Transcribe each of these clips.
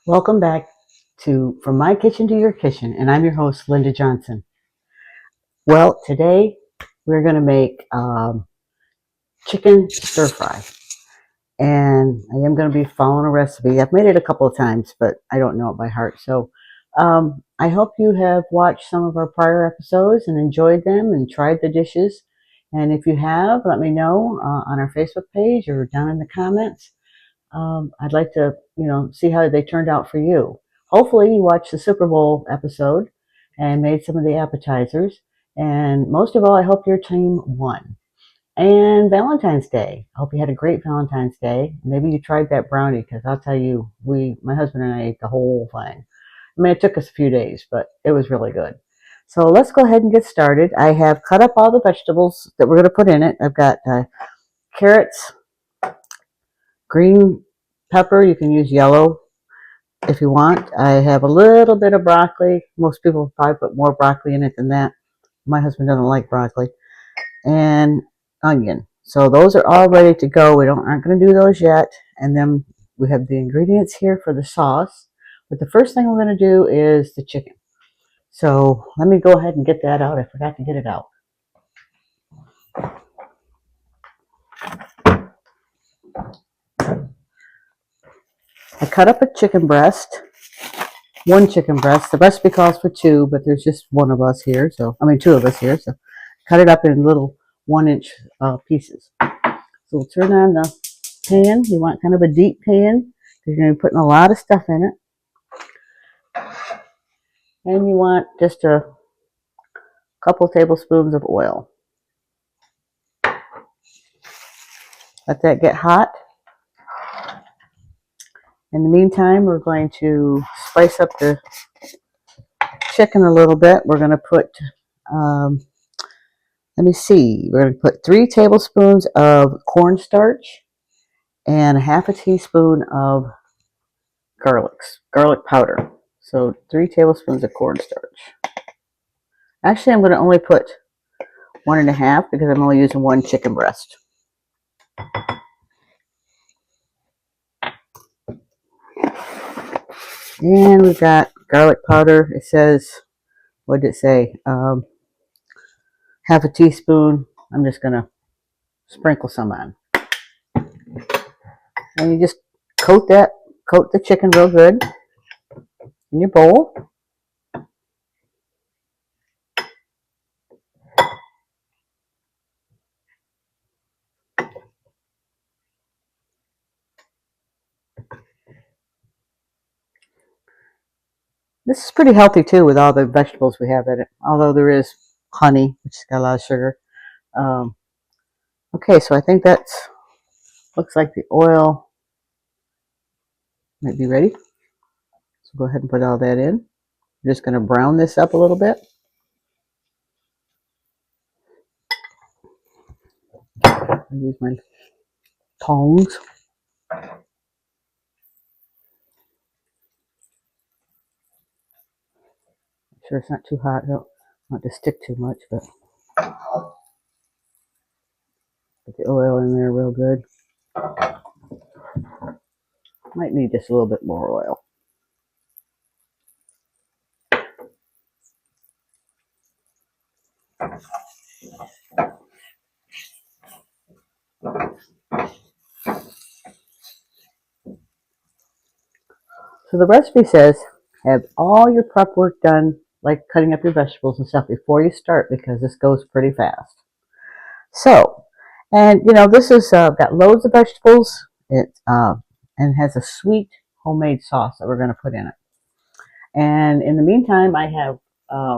Welcome back to From My Kitchen to Your Kitchen, and I'm your host, Linda Johnson. Well, today we're going to make chicken stir fry, and I am going to be following a recipe. I've made it a couple of times, but I don't know it by heart. So I hope you have watched some of our prior episodes and enjoyed them and tried the dishes. And if you have, let me know on our Facebook page or down in the comments. I'd like to, see how they turned out for you. Hopefully, you watched the Super Bowl episode and made some of the appetizers. And most of all, I hope your team won. And Valentine's Day. I hope you had a great Valentine's Day. Maybe you tried that brownie because I'll tell you, my husband and I ate the whole thing. I mean, it took us a few days, but it was really good. So let's go ahead and get started. I have cut up all the vegetables that we're going to put in it. I've got carrots, green pepper. You can use yellow if you want. I have a little bit of broccoli. Most people probably put more broccoli in it than that. My husband doesn't like broccoli. And onion. So those are all ready to go. We aren't going to do those yet. And then we have the ingredients here for the sauce. But the first thing we're going to do is the chicken. So let me go ahead and get that out. I forgot to get it out. I cut up a chicken breast, one chicken breast. The recipe calls for two, but there's just one of us here. Two of us here. So cut it up in little 1-inch pieces. So we'll turn on the pan. You want kind of a deep pan because you're going to be putting a lot of stuff in it. And you want just a couple tablespoons of oil. Let that get hot. In the meantime, we're going to spice up the chicken a little bit. We're going to put, we're going to put 3 tablespoons of cornstarch and half a teaspoon of garlic powder. So 3 tablespoons of cornstarch. Actually, I'm going to only put 1.5 because I'm only using 1 chicken breast. And we've got garlic powder. It says, what did it say? Half a teaspoon. I'm just going to sprinkle some on. And you just coat the chicken real good in your bowl. This is pretty healthy too with all the vegetables we have in it, although there is honey, which has got a lot of sugar. Okay, so I think looks like the oil might be ready. So go ahead and put all that in. I'm just going to brown this up a little bit. I use my tongs. Make sure it's not too hot. I don't want it to stick too much, but put the oil in there real good. Might need just a little bit more oil. So the recipe says have all your prep work done, like cutting up your vegetables and stuff, before you start because this goes pretty fast. So, and this is got loads of vegetables. It and has a sweet homemade sauce that we're going to put in it. And in the meantime, I have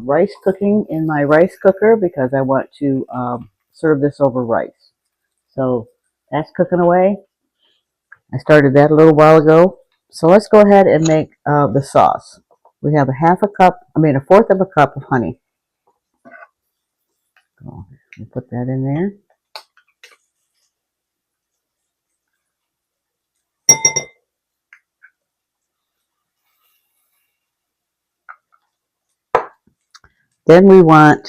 rice cooking in my rice cooker because I want to serve this over rice. So that's cooking away. I started that a little while ago. So let's go ahead and make the sauce. We have a fourth of a cup of honey. So we'll put that in there. Then we want,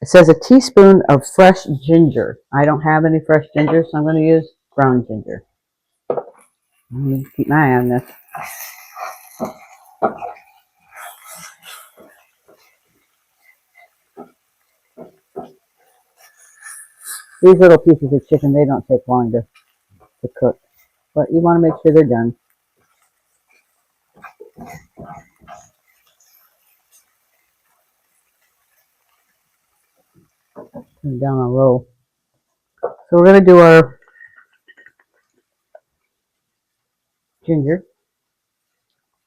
it says a teaspoon of fresh ginger. I don't have any fresh ginger, so I'm going to use ground ginger. I'm going to keep my eye on this. These little pieces of chicken, they don't take long to cook, but you want to make sure they're done. Turn it down on low. So we're going to do our ginger.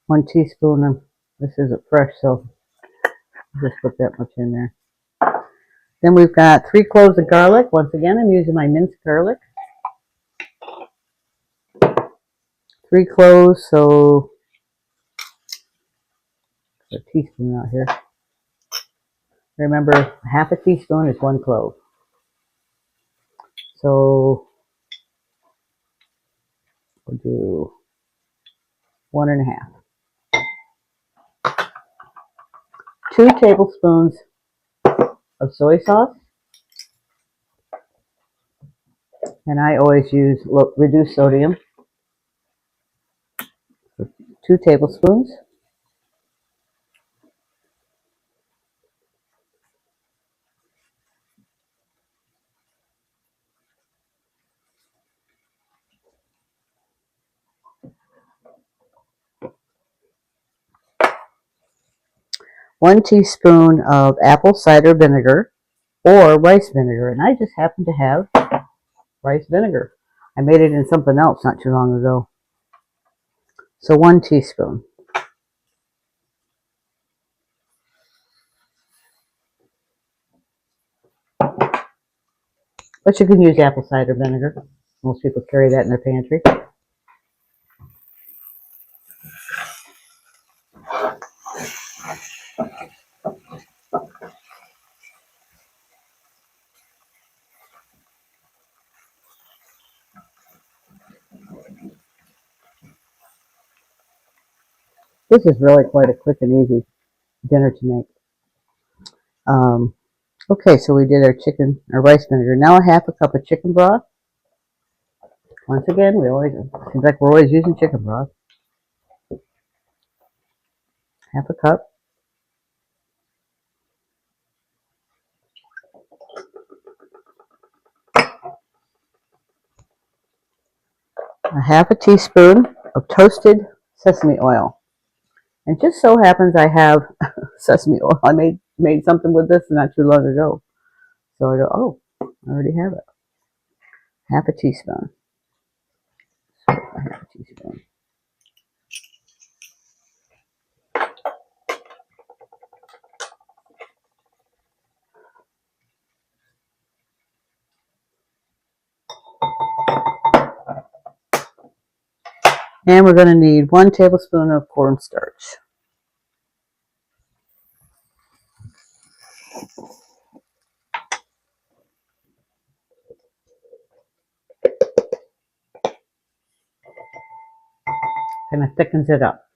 1 teaspoon of, this isn't fresh, so just put that much in there. Then we've got 3 cloves of garlic. Once again, I'm using my minced garlic. 3 cloves, so a teaspoon out here. Remember, half a teaspoon is 1 clove. So we'll do 1.5. 2 tablespoons of soy sauce. And I always use reduced sodium. 2 tablespoons. 1 teaspoon of apple cider vinegar or rice vinegar. And I just happen to have rice vinegar. I made it in something else not too long ago. So 1 teaspoon. But you can use apple cider vinegar. Most people carry that in their pantry. This is really quite a quick and easy dinner to make. Okay, so we did our rice vinegar. Now a half a cup of chicken broth. Once again, seems like we're always using chicken broth. Half a cup. A half a teaspoon of toasted sesame oil. And just so happens I have sesame oil. I made something with this not too long ago. So I go, oh, I already have it. Half a teaspoon. So a half a teaspoon. And we're going to need 1 tablespoon of cornstarch. Kind of thickens it up.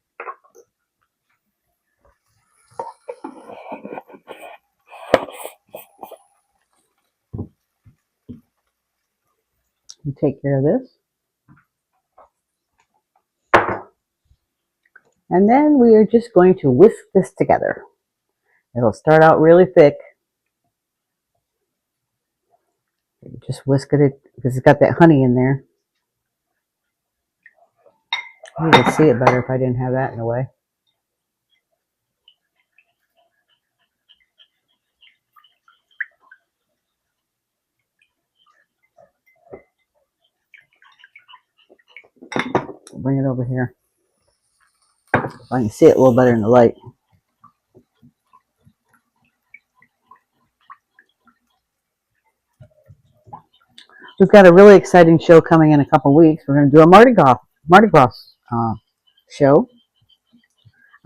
You take care of this. And then we are just going to whisk this together. It'll start out really thick. Just whisk it because it's got that honey in there. You would see it better if I didn't have that in the way. Bring it over here. I can see it a little better in the light. We've got a really exciting show coming in a couple weeks. We're going to do a Mardi Gras show.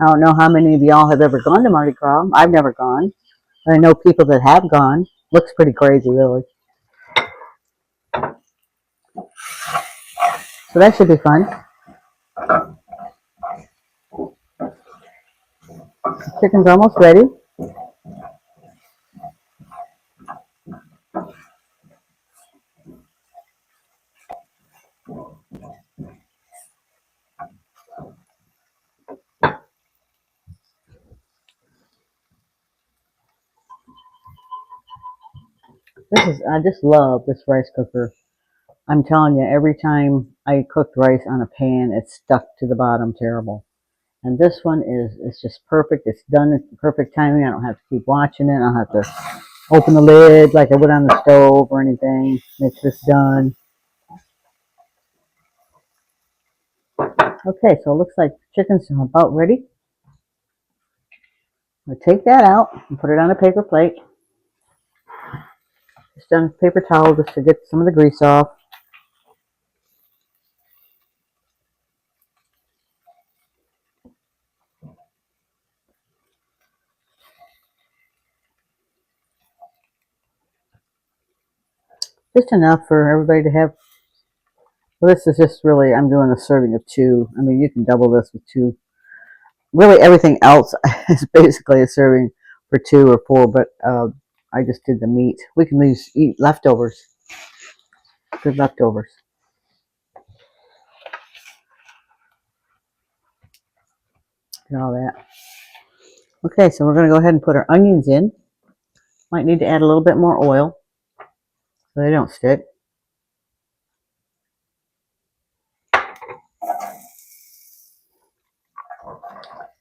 I don't know how many of y'all have ever gone to Mardi Gras. I've never gone. But I know people that have gone. Looks pretty crazy, really. So that should be fun. The chicken's almost ready. I just love this rice cooker. I'm telling you, every time I cooked rice on a pan, it stuck to the bottom terrible. And this one is just perfect. It's done at the perfect timing. I don't have to keep watching it. I don't have to open the lid like I would on the stove or anything. It's just done. Okay, so it looks like chicken's about ready. I'm going to take that out and put it on a paper plate. Just on a paper towel just to get some of the grease off. Just enough for everybody to have. Well, this is just really, I'm doing a serving of two. I mean, you can double this with two. Really, everything else is basically a serving for two or four, but I just did the meat. We can eat leftovers. Good leftovers. And all that. Okay, so we're going to go ahead and put our onions in. Might need to add a little bit more oil so they don't stick.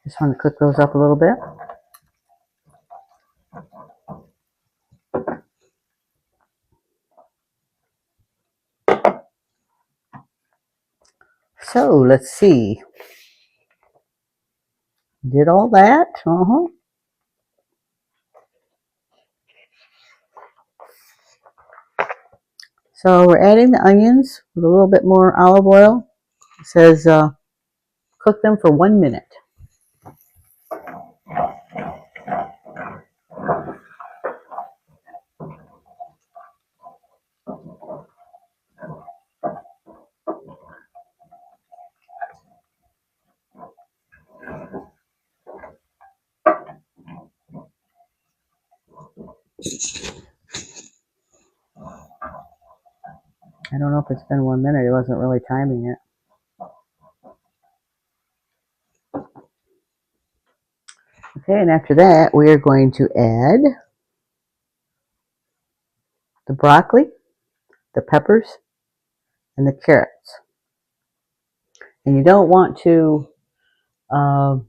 Just want to cook those up a little bit. So let's see. Did all that. So we're adding the onions with a little bit more olive oil. It says cook them for 1 minute. I don't know if it's been 1 minute. It wasn't really timing it. Okay, and after that, we are going to add the broccoli, the peppers, and the carrots. And you don't want to, you're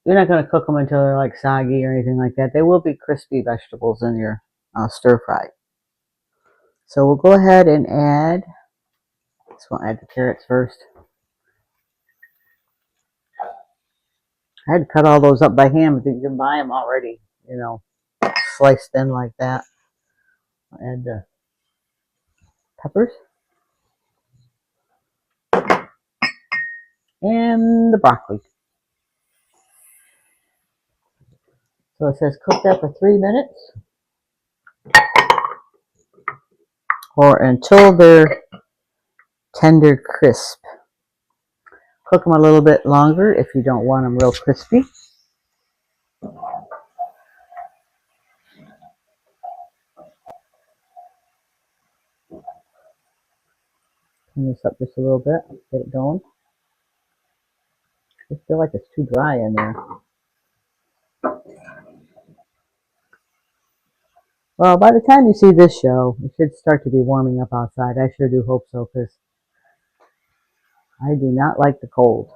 not going to cook them until they're like soggy or anything like that. They will be crispy vegetables in your stir fry. So we'll go ahead and add, so we'll add the carrots first. I had to cut all those up by hand, but you can buy them already, sliced thin like that. I'll add the peppers and the broccoli. So it says cook that for 3 minutes or until they're tender crisp. Cook them a little bit longer if you don't want them real crispy. Turn this up just a little bit, get it going. I feel like it's too dry in there. Well, by the time you see this show, it should start to be warming up outside. I sure do hope so, because I do not like the cold.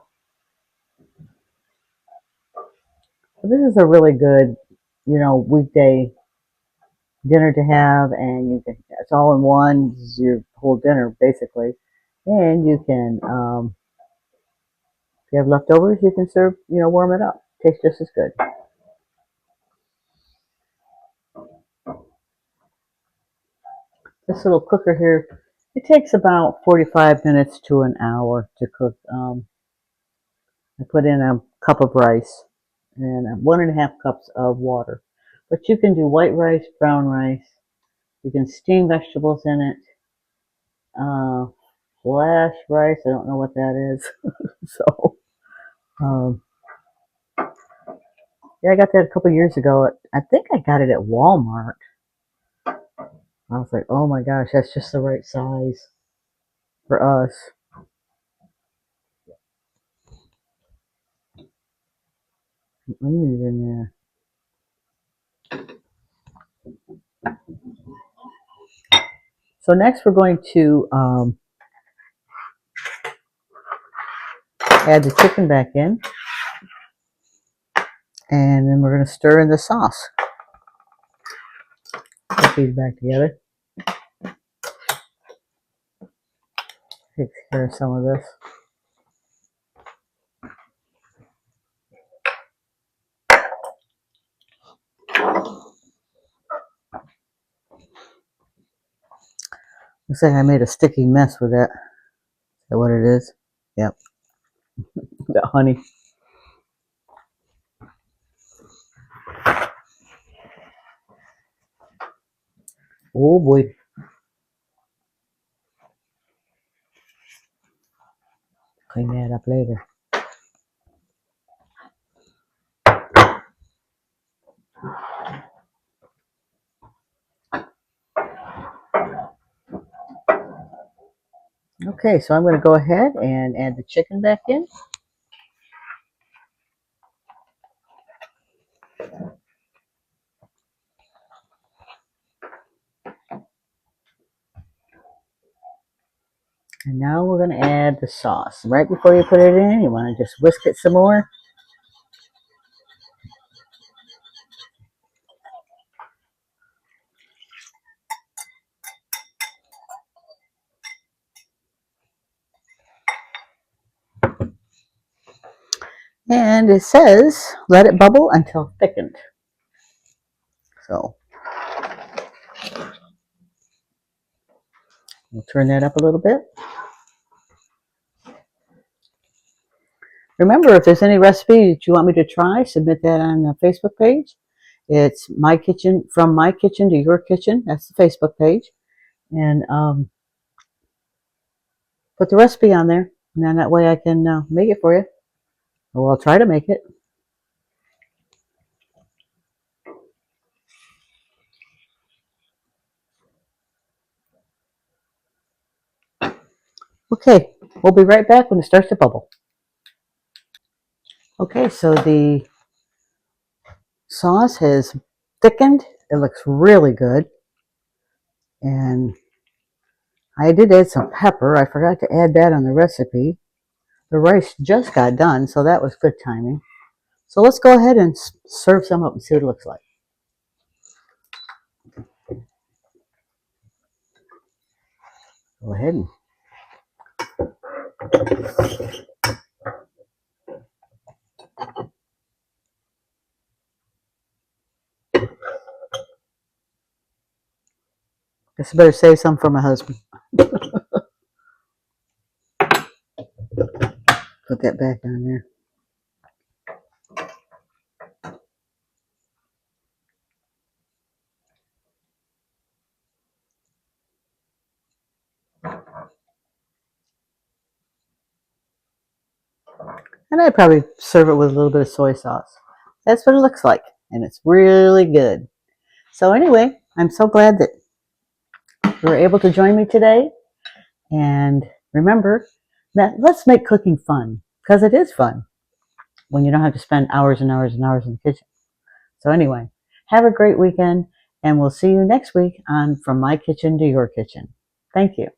So this is a really good, weekday dinner to have, and it's all in one. This is your whole dinner, basically. And you can, if you have leftovers, you can serve, warm it up. Tastes just as good. This little cooker here, it takes about 45 minutes to an hour to cook. I put in a cup of rice and 1.5 cups of water. But you can do white rice, brown rice. You can steam vegetables in it. Flash rice, I don't know what that is. So, um, yeah, I got that a couple years ago. I think I got it at Walmart. I was like, oh my gosh, that's just the right size for us. Onions in there. So next we're going to add the chicken back in, and then we're going to stir in the sauce. Put these back together. Take care of some of this. Looks like I made a sticky mess with that. Is that what it is? Yep. The honey. Oh boy. Clean that up later. Okay, so I'm going to go ahead and add the chicken back in. And now we're going to add the sauce. Right before you put it in, you want to just whisk it some more. And it says, let it bubble until thickened. So we'll turn that up a little bit. Remember, if there's any recipe that you want me to try, submit that on the Facebook page. It's My Kitchen, From My Kitchen to Your Kitchen. That's the Facebook page. And put the recipe on there. And then that way I can make it for you. Well, I'll try to make it. Okay, we'll be right back when it starts to bubble. Okay, so the sauce has thickened. It looks really good. And I did add some pepper. I forgot to add that on the recipe. The rice just got done, so that was good timing. So let's go ahead and serve some up and see what it looks like. Go ahead and guess I better save some for my husband. Put that back on there. And I'd probably serve it with a little bit of soy sauce. That's what it looks like. And it's really good. So anyway, I'm so glad that you were able to join me today. And remember that let's make cooking fun, because it is fun when you don't have to spend hours and hours and hours in the kitchen. So anyway, have a great weekend, and we'll see you next week on From My Kitchen to Your Kitchen. Thank you.